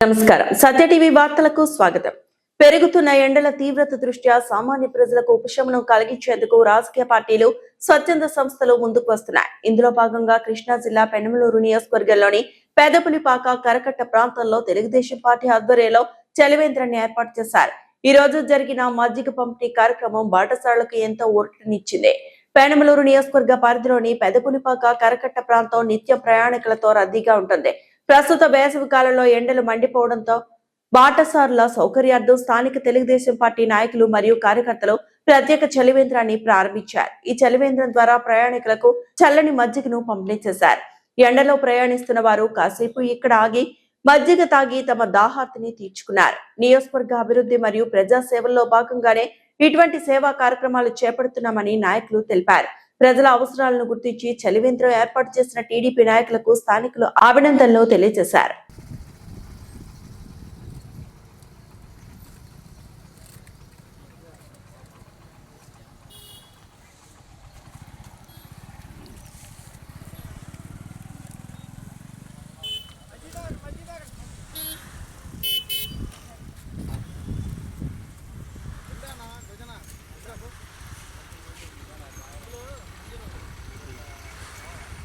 నమస్కారం. సత్య టీవీ వార్తలకు స్వాగతం. పెరుగుతున్న ఎండల తీవ్రత దృష్ట్యా సామాన్య ప్రజలకు ఉపశమనం కలిగించేందుకు రాజకీయ పార్టీలు, స్వచ్ఛంద సంస్థలు ముందుకు వస్తున్నాయి. ఇందులో భాగంగా కృష్ణా జిల్లా పెనమలూరు నియోజకవర్గంలోని పెదపులిపాక కరకట్ట ప్రాంతంలో తెలుగుదేశం పార్టీ ఆధ్వర్యంలో చలివేంద్రాన్ని ఏర్పాటు చేశారు. ఈ రోజు జరిగిన మజ్జిగ పంపిణీ కార్యక్రమం బాటసారులకు ఎంతో ఊరటనిచ్చింది. పెనమలూరు నియోజకవర్గ పరిధిలోని పెదపులిపాక కరకట్ట ప్రాంతం నిత్య ప్రయాణికులతో రద్దీగా ఉంటుంది. ప్రస్తుత వేసవి కాలంలో ఎండలు మండిపోవడంతో బాటసారుల సౌకర్యార్థం స్థానిక తెలుగుదేశం పార్టీ నాయకులు మరియు కార్యకర్తలు ప్రత్యేక చలివేంద్రాన్ని ప్రారంభించారు. ఈ చలివేంద్రం ద్వారా ప్రయాణికులకు చల్లని మజ్జిగను పంపిణీ చేశారు. ఎండలో ప్రయాణిస్తున్న వారు కాసేపు ఇక్కడ ఆగి మజ్జిగ తాగి తమ దాహార్తిని తీర్చుకున్నారు. నియోజకవర్గ అభివృద్ధి మరియు ప్రజా సేవల్లో భాగంగానే ఇటువంటి సేవా కార్యక్రమాలు చేపడుతున్నామని నాయకులు తెలిపారు. ప్రజల అవసరాలను గుర్తించి చలివేంద్రం ఏర్పాటు చేసిన టీడీపీ నాయకులకు స్థానికులు అభినందనలు తెలియజేశారు.